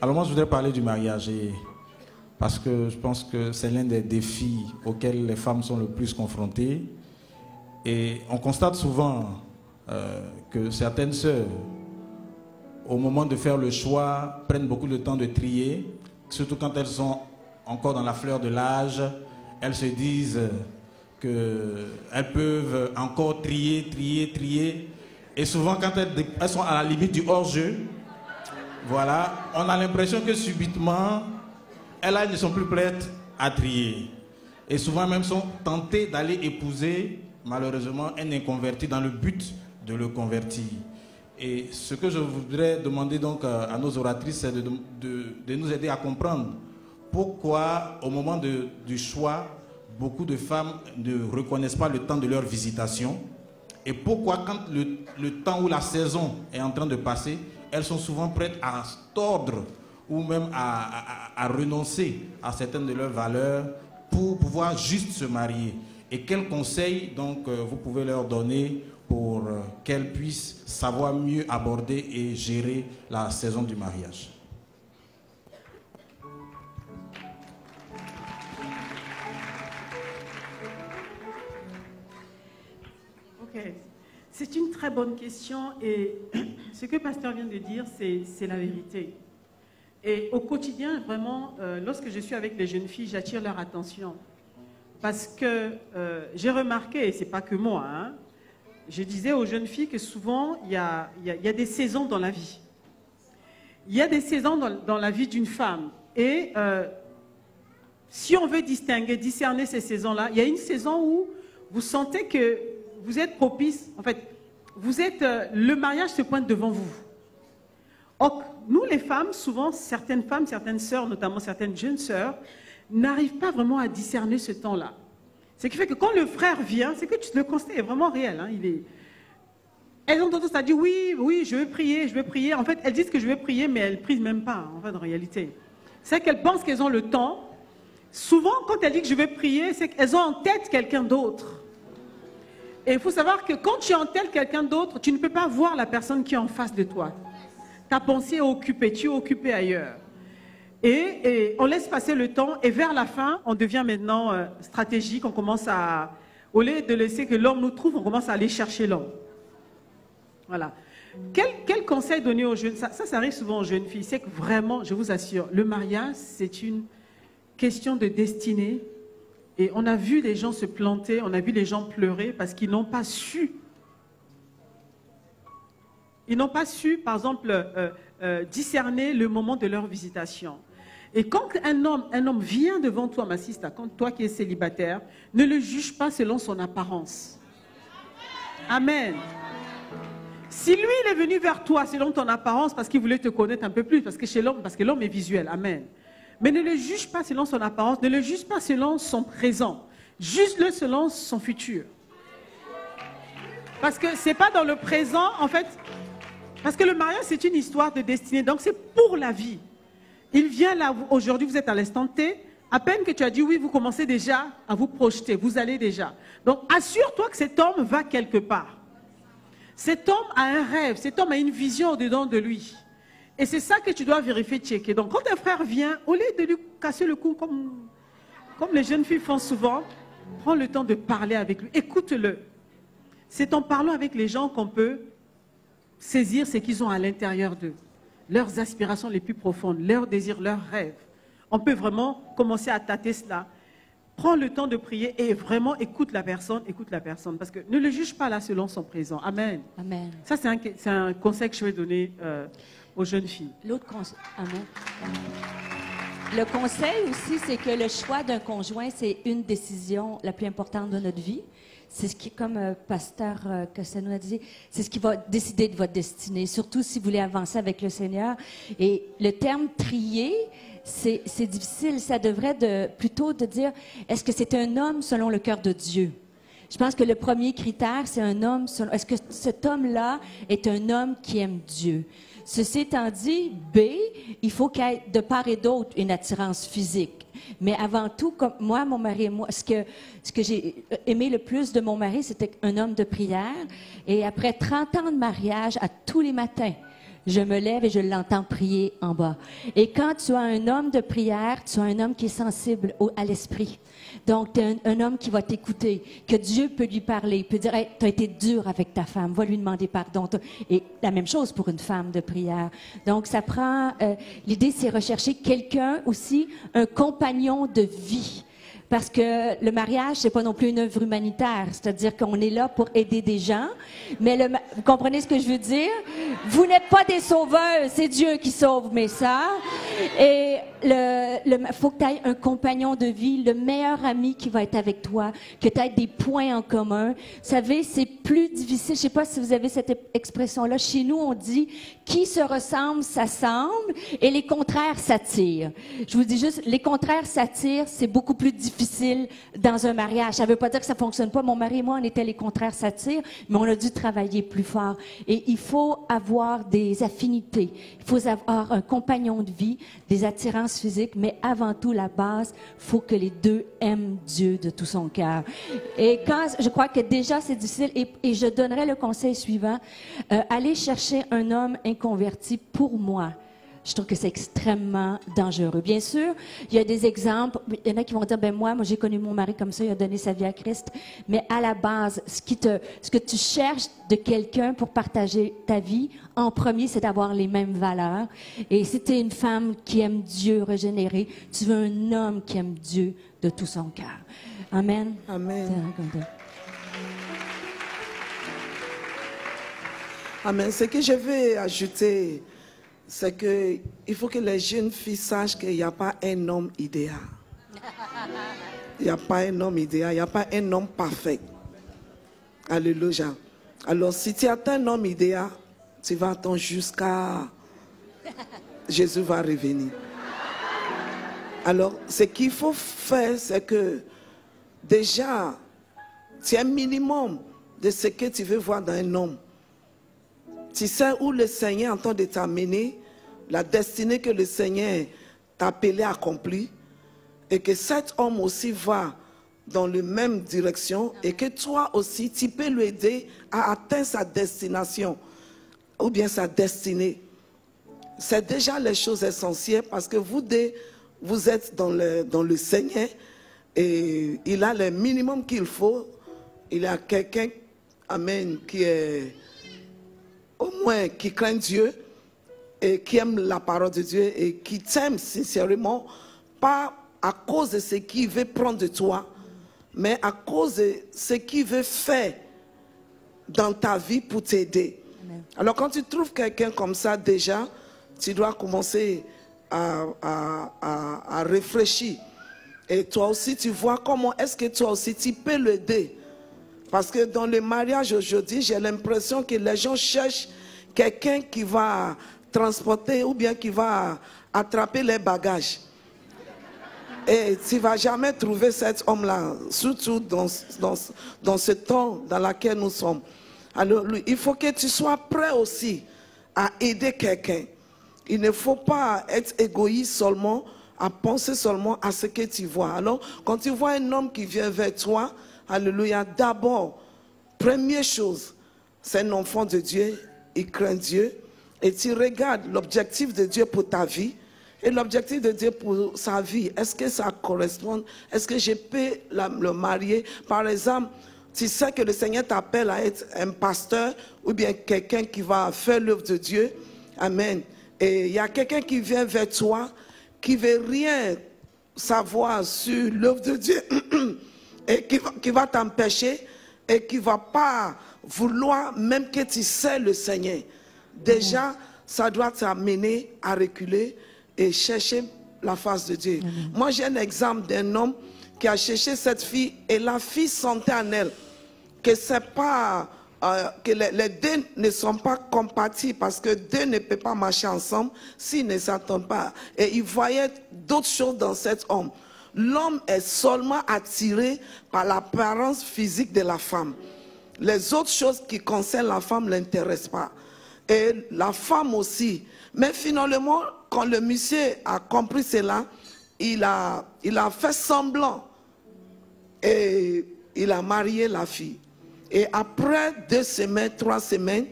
Alors moi, je voudrais parler du mariage, parce que je pense que c'est l'un des défis auxquels les femmes sont le plus confrontées. Et on constate souvent que certaines sœurs, au moment de faire le choix, prennent beaucoup de temps de trier, surtout quand elles sont encore dans la fleur de l'âge. Elles se disent qu'elles peuvent encore trier. Et souvent, quand elles sont à la limite du hors-jeu, voilà, on a l'impression que subitement, elles ne sont plus prêtes à trier. Et souvent même sont tentées d'aller épouser, malheureusement, un inconverti dans le but de le convertir. Et ce que je voudrais demander donc à nos oratrices, c'est de nous aider à comprendre pourquoi, au moment du choix, beaucoup de femmes ne reconnaissent pas le temps de leur visitation. Et pourquoi, quand le temps ou la saison est en train de passer, elles sont souvent prêtes à tordre ou même à renoncer à certaines de leurs valeurs pour pouvoir juste se marier. Et quels conseils donc vous pouvez leur donner pour qu'elles puissent savoir mieux aborder et gérer la saison du mariage? Ok, c'est une très bonne question et ce que Pasteur vient de dire, c'est la vérité. Et au quotidien, vraiment, lorsque je suis avec les jeunes filles, j'attire leur attention. Parce que j'ai remarqué, et ce n'est pas que moi, hein, je disais aux jeunes filles que souvent, il y a des saisons dans la vie. Il y a des saisons dans la vie d'une femme. Et si on veut discerner ces saisons-là, il y a une saison où vous sentez que vous êtes propice, en fait, le mariage se pointe devant vous. Or, nous les femmes, souvent, certaines sœurs, notamment certaines jeunes sœurs, n'arrivent pas vraiment à discerner ce temps-là. Ce qui fait que quand le frère vient, c'est que le constat est vraiment réel. Hein, elles ont tendance à dire oui, je veux prier. En fait, elles disent que je veux prier, mais elles ne prient même pas, en fait, en réalité. C'est qu'elles pensent qu'elles ont le temps. Souvent, quand elles disent que je veux prier, c'est qu'elles ont en tête quelqu'un d'autre. Et il faut savoir que quand tu es en tête quelqu'un d'autre, tu ne peux pas voir la personne qui est en face de toi. Ta pensée est occupée, tu es occupé ailleurs. Et on laisse passer le temps et vers la fin, on devient maintenant stratégique, on commence à, au lieu de laisser que l'homme nous trouve, on commence à aller chercher l'homme. Voilà. Quel conseil donner aux jeunes? Ça arrive souvent aux jeunes filles, c'est que vraiment, je vous assure, le mariage, c'est une question de destinée. Et on a vu les gens se planter, on a vu les gens pleurer parce qu'ils n'ont pas su. Ils n'ont pas su, par exemple, discerner le moment de leur visitation. Et quand un homme vient devant toi, ma sister, quand toi qui es célibataire, ne le juge pas selon son apparence. Amen. Si lui, il est venu vers toi selon ton apparence parce qu'il voulait te connaître un peu plus, parce que l'homme est visuel, amen. Mais ne le juge pas selon son apparence, ne le juge pas selon son présent, juge-le selon son futur. Parce que ce n'est pas dans le présent, en fait. Parce que le mariage, c'est une histoire de destinée. Donc, c'est pour la vie. Il vient là, aujourd'hui, vous êtes à l'instant T. À peine que tu as dit oui, vous commencez déjà à vous projeter. Vous allez déjà. Donc, assure-toi que cet homme va quelque part. Cet homme a un rêve. Cet homme a une vision au-dedans de lui. Et c'est ça que tu dois vérifier, checker. Donc, quand un frère vient, au lieu de lui casser le cou comme les jeunes filles font souvent, prends le temps de parler avec lui. Écoute-le. C'est en parlant avec les gens qu'on peut saisir ce qu'ils ont à l'intérieur d'eux, leurs aspirations les plus profondes, leurs désirs, leurs rêves. On peut vraiment commencer à tâter cela. Prends le temps de prier et vraiment écoute la personne, parce que ne le juge pas là selon son présent. Amen. Amen. Ça, c'est un conseil que je vais donner aux jeunes filles. L'autre conseil, amen. Le conseil aussi, c'est que le choix d'un conjoint, c'est une décision la plus importante de notre vie. C'est ce qui, comme pasteur Cassano a dit, c'est ce qui va décider de votre destinée, surtout si vous voulez avancer avec le Seigneur. Et le terme trier, c'est difficile. Ça devrait plutôt de dire, est-ce que c'est un homme selon le cœur de Dieu? Je pense que le premier critère, c'est un homme selon... Est-ce que cet homme-là est un homme qui aime Dieu? Ceci étant dit, B, il faut qu'il y ait de part et d'autre une attirance physique. Mais avant tout, comme moi, mon mari et moi, ce que j'ai aimé le plus de mon mari, c'était un homme de prière. Et après 30 ans de mariage, à tous les matins, Je me lève et je l'entends prier en bas. Et quand tu as un homme de prière, tu as un homme qui est sensible à l'esprit. Donc, tu as un homme qui va t'écouter, que Dieu peut lui parler, il peut dire hey, « tu as été dur avec ta femme, va lui demander pardon. » Et la même chose pour une femme de prière. Donc, ça prend... l'idée, c'est rechercher quelqu'un aussi, un compagnon de vie. Parce que le mariage, c'est pas non plus une œuvre humanitaire. C'est-à-dire qu'on est là pour aider des gens. Mais vous comprenez ce que je veux dire? Vous n'êtes pas des sauveurs. C'est Dieu qui sauve mes sœurs. Et faut que tu aies un compagnon de vie, le meilleur ami qui va être avec toi, que tu aies des points en commun. Vous savez, c'est plus difficile. Je sais pas si vous avez cette expression-là. Chez nous, on dit qui se ressemble, s'assemble, et les contraires s'attirent. Je vous dis juste, les contraires s'attirent, c'est beaucoup plus difficile dans un mariage. Ça veut pas dire que ça fonctionne pas. Mon mari et moi, on était les contraires s'attirent, mais on a dû travailler plus fort. Et il faut avoir des affinités. Il faut avoir un compagnon de vie, des attirances physiques, mais avant tout, la base, il faut que les deux aiment Dieu de tout son cœur. Et quand, je crois que déjà c'est difficile, et je donnerais le conseil suivant, aller chercher un homme inconverti pour moi. Je trouve que c'est extrêmement dangereux. Bien sûr, il y a des exemples. Il y en a qui vont dire, ben moi j'ai connu mon mari comme ça, il a donné sa vie à Christ. Mais à la base, ce que tu cherches de quelqu'un pour partager ta vie, en premier, c'est d'avoir les mêmes valeurs. Et si tu es une femme qui aime Dieu régénéré, tu veux un homme qui aime Dieu de tout son cœur. Amen. Amen. Amen. Ce que je vais ajouter, c'est qu'il faut que les jeunes filles sachent qu'il n'y a pas un homme idéal. Il n'y a pas un homme idéal, il n'y a pas un homme parfait. Alléluia. Alors, si tu attends un homme idéal, tu vas attendre jusqu'à Jésus va revenir. Alors, ce qu'il faut faire, c'est que déjà, tu as un minimum de ce que tu veux voir dans un homme. Tu sais où le Seigneur est en train de t'amener, la destinée que le Seigneur t'a appelé à accomplir, et que cet homme aussi va dans la même direction, et que toi aussi, tu peux l'aider à atteindre sa destination, ou bien sa destinée. C'est déjà les choses essentielles, parce que vous deux, vous êtes dans le Seigneur, et il a le minimum qu'il faut. Il y a quelqu'un, amen, qui est... au moins qui craint Dieu et qui aime la parole de Dieu et qui t'aime sincèrement, pas à cause de ce qu'il veut prendre de toi, mais à cause de ce qu'il veut faire dans ta vie pour t'aider. Alors quand tu trouves quelqu'un comme ça déjà, tu dois commencer à réfléchir. Et toi aussi, tu vois comment est-ce que toi aussi, tu peux l'aider. Parce que dans le mariage aujourd'hui, j'ai l'impression que les gens cherchent quelqu'un qui va transporter ou bien qui va attraper les bagages. Et tu ne vas jamais trouver cet homme-là, surtout dans ce temps dans lequel nous sommes. Alors, il faut que tu sois prêt aussi à aider quelqu'un. Il ne faut pas être égoïste seulement, à penser seulement à ce que tu vois. Alors, quand tu vois un homme qui vient vers toi, alléluia, d'abord, première chose, c'est un enfant de Dieu, il craint Dieu, et tu regardes l'objectif de Dieu pour ta vie, et l'objectif de Dieu pour sa vie. Est-ce que ça correspond? Est-ce que je peux le marier? Par exemple, tu sais que le Seigneur t'appelle à être un pasteur, ou bien quelqu'un qui va faire l'œuvre de Dieu. Amen. Et il y a quelqu'un qui vient vers toi, qui ne veut rien savoir sur l'œuvre de Dieu, et qui va t'empêcher, et qui ne va pas vouloir même que tu sais le Seigneur. Déjà, ça doit t'amener à reculer et chercher la face de Dieu. Moi, j'ai un exemple d'un homme qui a cherché cette fille, et la fille sentait en elle que c'est pas... que les deux ne sont pas compatibles, parce que deux ne peuvent pas marcher ensemble s'ils ne s'attendent pas. Et il voyait d'autres choses dans cet homme. L'homme est seulement attiré par l'apparence physique de la femme. Les autres choses qui concernent la femme ne l'intéressent pas. Et la femme aussi. Mais finalement, quand le monsieur a compris cela, il a fait semblant. Et il a marié la fille. Et après 2 semaines, 3 semaines,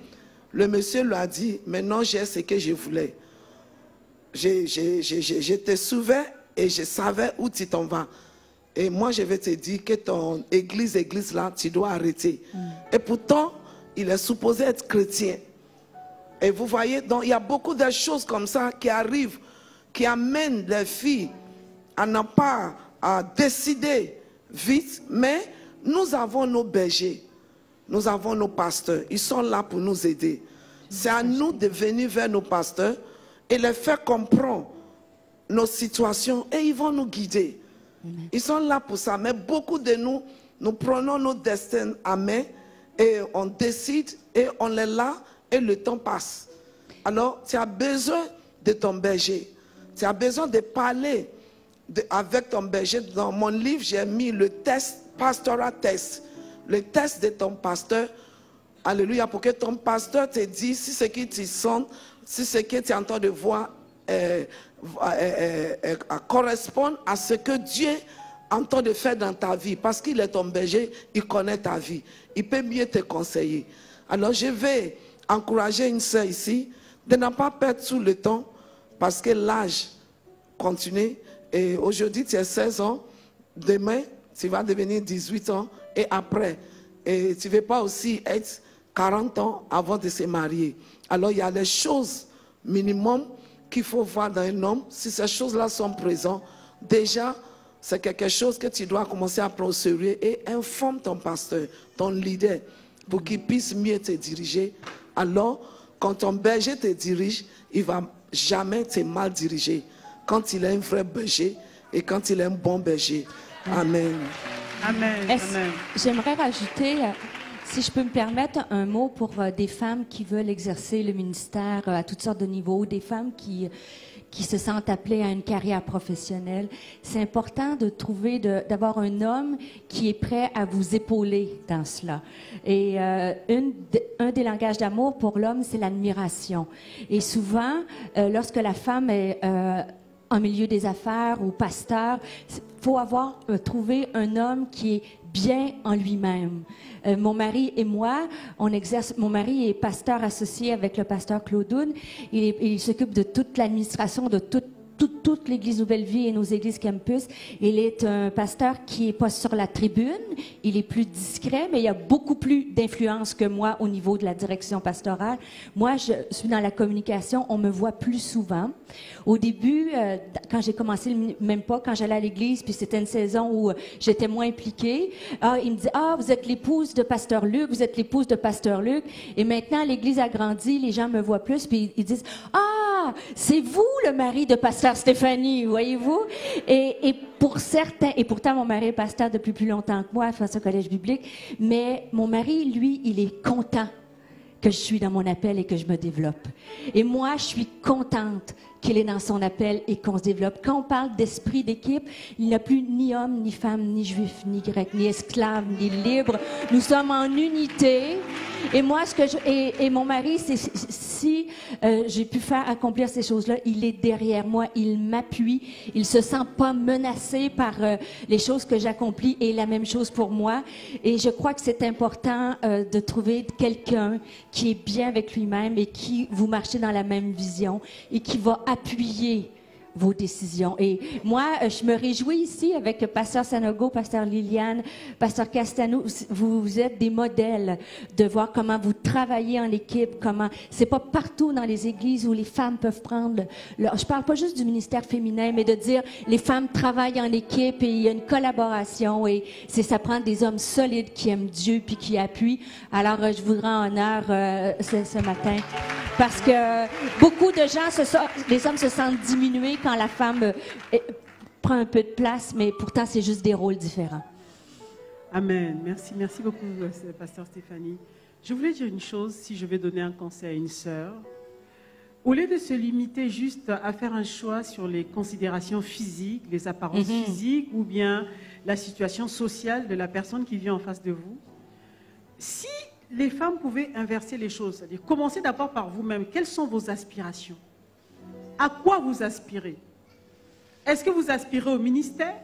Le monsieur lui a dit, maintenant j'ai ce que je voulais. Je te suivais et je savais où tu t'en vas. Et moi, je vais te dire que ton église là, tu dois arrêter. Et pourtant, il est supposé être chrétien. Et vous voyez, donc il y a beaucoup de choses comme ça qui arrivent, qui amènent les filles à ne pas à décider vite. Mais nous avons nos bergers, nous avons nos pasteurs. Ils sont là pour nous aider. C'est à nous de venir vers nos pasteurs et les faire comprendre nos situations et ils vont nous guider. Ils sont là pour ça. Mais beaucoup de nous, nous prenons nos destins à main et on décide et on est là et le temps passe. Alors, tu as besoin de ton berger. Tu as besoin de parler avec ton berger. Dans mon livre, j'ai mis le test, pastoral test. Le test de ton pasteur. Alléluia, pour que ton pasteur te dise si ce que tu sens, si ce que tu es en train de voir correspond à ce que Dieu entend de faire dans ta vie. Parce qu'il est ton berger, il connaît ta vie. Il peut mieux te conseiller. Alors je vais encourager une sœur ici de ne pas perdre tout le temps parce que l'âge continue. Et aujourd'hui tu as 16 ans, demain tu vas devenir 18 ans et après. Et tu ne veux pas aussi être 40 ans avant de se marier. Alors il y a des choses minimum qu'il faut voir dans un homme. Si ces choses-là sont présentes, déjà, c'est quelque chose que tu dois commencer à prendre au sérieux et informe ton pasteur, ton leader, pour qu'il puisse mieux te diriger. Alors, quand ton berger te dirige, il ne va jamais te mal diriger. Quand il est un vrai berger et quand il est un bon berger. Amen. Amen. Amen. J'aimerais rajouter, si je peux me permettre, un mot pour des femmes qui veulent exercer le ministère à toutes sortes de niveaux, des femmes qui se sentent appelées à une carrière professionnelle. C'est important de trouver, d'avoir un homme qui est prêt à vous épauler dans cela. Et un des langages d'amour pour l'homme, c'est l'admiration. Et souvent, lorsque la femme est en milieu des affaires ou pasteur, faut avoir trouvé un homme qui est bien en lui-même. Mon mari et moi, on exerce. Mon mari est pasteur associé avec le pasteur Claudoun. Il s'occupe de toute l'administration de toute l'Église Nouvelle Vie et nos églises campus. Il est un pasteur qui n'est pas sur la tribune. Il est plus discret, mais il y a beaucoup plus d'influence que moi au niveau de la direction pastorale. Moi, je suis dans la communication. On me voit plus souvent. Au début, quand j'ai commencé, même pas quand j'allais à l'église, puis c'était une saison où j'étais moins impliquée, il me dit « Ah, vous êtes l'épouse de pasteur Luc, vous êtes l'épouse de pasteur Luc. » Et maintenant, l'église a grandi, les gens me voient plus, puis ils disent « Ah, c'est vous le mari de pasteur Stéphanie, voyez-vous? » Et pour certains, et pourtant mon mari est pasteur depuis plus longtemps que moi, face au collège biblique, mais mon mari, lui, il est content que je suis dans mon appel et que je me développe. Et moi, je suis contente qu'il est dans son appel et qu'on se développe. Quand on parle d'esprit d'équipe, il n'y a plus ni homme, ni femme, ni juif, ni grec, ni esclave, ni libre. Nous sommes en unité. Et moi, et mon mari, si j'ai pu faire accomplir ces choses-là, il est derrière moi, il m'appuie, il se sent pas menacé par les choses que j'accomplis et la même chose pour moi. Et je crois que c'est important de trouver quelqu'un qui est bien avec lui-même et qui vous marchez dans la même vision et qui va appuyer vos décisions. Et moi, je me réjouis ici avec Pasteur Sanogo, Pasteur Liliane, Pasteur Castano. Vous êtes des modèles de voir comment vous travaillez en équipe, comment c'est pas partout dans les églises où les femmes peuvent prendre je parle pas juste du ministère féminin, mais de dire les femmes travaillent en équipe et il y a une collaboration et ça prend des hommes solides qui aiment Dieu puis qui appuient. Alors, je vous rends honneur ce matin parce que beaucoup de gens, les hommes se sentent diminués quand la femme prend un peu de place, mais pourtant, c'est juste des rôles différents. Amen. Merci beaucoup, Pasteur Stéphanie. Je voulais dire une chose, si je vais donner un conseil à une sœur. Au lieu de se limiter juste à faire un choix sur les considérations physiques, les apparences physiques, ou bien la situation sociale de la personne qui vit en face de vous, si les femmes pouvaient inverser les choses, c'est-à-dire commencer d'abord par vous-même, quelles sont vos aspirations? À quoi vous aspirez? Est-ce que vous aspirez au ministère?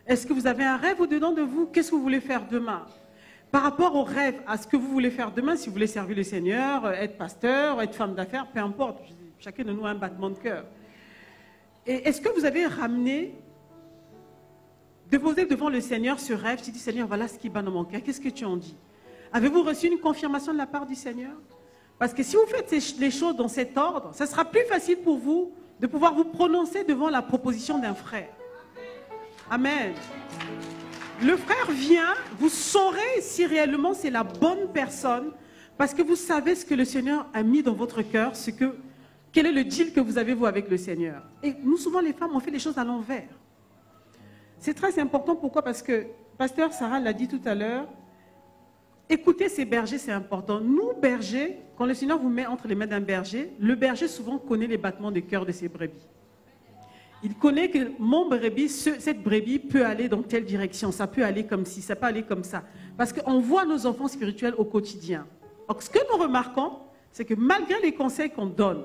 Est-ce que vous avez un rêve au-dedans de vous? Qu'est-ce que vous voulez faire demain? par rapport au rêve, à ce que vous voulez faire demain, si vous voulez servir le Seigneur, être pasteur, être femme d'affaires, peu importe, chacun de nous a un battement de cœur. Et est-ce que vous avez ramené, déposé devant le Seigneur ce rêve, tu dis Seigneur, voilà ce qui bat dans mon cœur, qu'est-ce que tu en dis? Avez-vous reçu une confirmation de la part du Seigneur? Parce que si vous faites les choses dans cet ordre, ça sera plus facile pour vous de pouvoir vous prononcer devant la proposition d'un frère. Amen. Le frère vient, vous saurez si réellement c'est la bonne personne, parce que vous savez ce que le Seigneur a mis dans votre cœur, quel est le deal que vous avez, vous, avec le Seigneur. Et nous, souvent, les femmes, on fait les choses à l'envers. C'est très important, pourquoi? Parce que, pasteur Sarah l'a dit tout à l'heure, écouter ces bergers, c'est important. Nous, bergers, quand le Seigneur vous met entre les mains d'un berger, le berger souvent connaît les battements de cœur de ses brebis. Il connaît que mon brebis, cette brebis peut aller dans telle direction, ça peut aller comme ci, ça peut aller comme ça. Parce qu'on voit nos enfants spirituels au quotidien. Donc, ce que nous remarquons, c'est que malgré les conseils qu'on donne,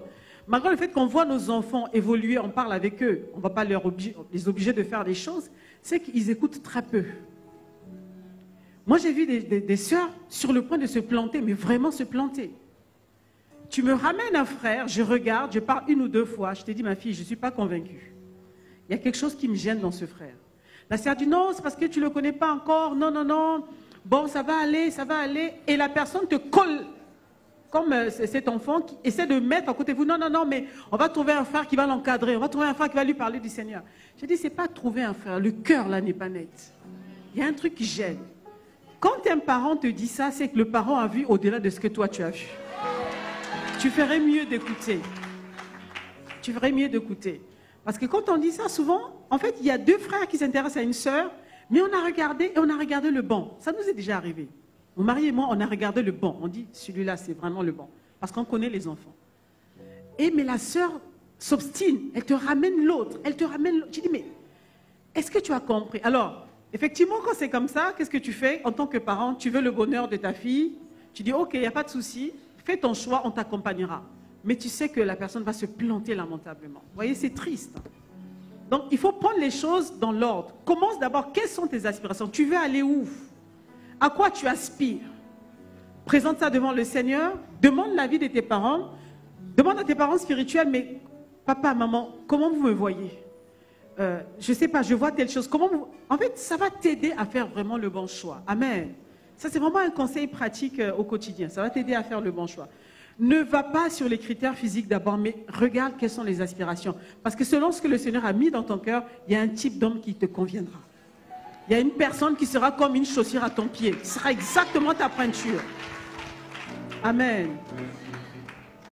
malgré le fait qu'on voit nos enfants évoluer, on parle avec eux, on ne va pas les obliger de faire des choses, c'est qu'ils écoutent très peu. Moi, j'ai vu des sœurs sur le point de se planter, mais vraiment se planter. Tu me ramènes un frère, je regarde, je parle une ou deux fois, je te dis, ma fille, je ne suis pas convaincue. Il y a quelque chose qui me gêne dans ce frère. La sœur dit, non, c'est parce que tu ne le connais pas encore, non, non, non, bon, ça va aller, et la personne te colle, comme cet enfant qui essaie de mettre à côté de vous, non, non, non, mais on va trouver un frère qui va l'encadrer, on va trouver un frère qui va lui parler du Seigneur. Je dis, ce n'est pas trouver un frère, le cœur là n'est pas net. Il y a un truc qui gêne. Quand un parent te dit ça, c'est que le parent a vu au-delà de ce que toi tu as vu. Tu ferais mieux d'écouter. Tu ferais mieux d'écouter. Parce que quand on dit ça, souvent, en fait, il y a deux frères qui s'intéressent à une sœur, mais on a regardé et on a regardé le banc. Ça nous est déjà arrivé. Mon mari et moi, on a regardé le banc. On dit, celui-là, c'est vraiment le banc. Parce qu'on connaît les enfants. Mais la sœur s'obstine. Elle te ramène l'autre. Elle te ramène l'autre. Tu dis, mais est-ce que tu as compris? Alors, effectivement, quand c'est comme ça, qu'est-ce que tu fais en tant que parent? Tu veux le bonheur de ta fille. Tu dis, ok, il n'y a pas de souci. Fais ton choix, on t'accompagnera. Mais tu sais que la personne va se planter lamentablement. Vous voyez, c'est triste. Donc, il faut prendre les choses dans l'ordre. Commence d'abord, quelles sont tes aspirations? Tu veux aller où? À quoi tu aspires? Présente ça devant le Seigneur. Demande l'avis de tes parents. Demande à tes parents spirituels, mais papa, maman, comment vous me voyez? Je ne sais pas, je vois telle chose. En fait, ça va t'aider à faire vraiment le bon choix. Amen. Ça, c'est vraiment un conseil pratique au quotidien. Ça va t'aider à faire le bon choix. Ne va pas sur les critères physiques d'abord, mais regarde quelles sont les aspirations. Parce que selon ce que le Seigneur a mis dans ton cœur, il y a un type d'homme qui te conviendra. Il y a une personne qui sera comme une chaussure à ton pied, qui sera exactement ta peinture. Amen.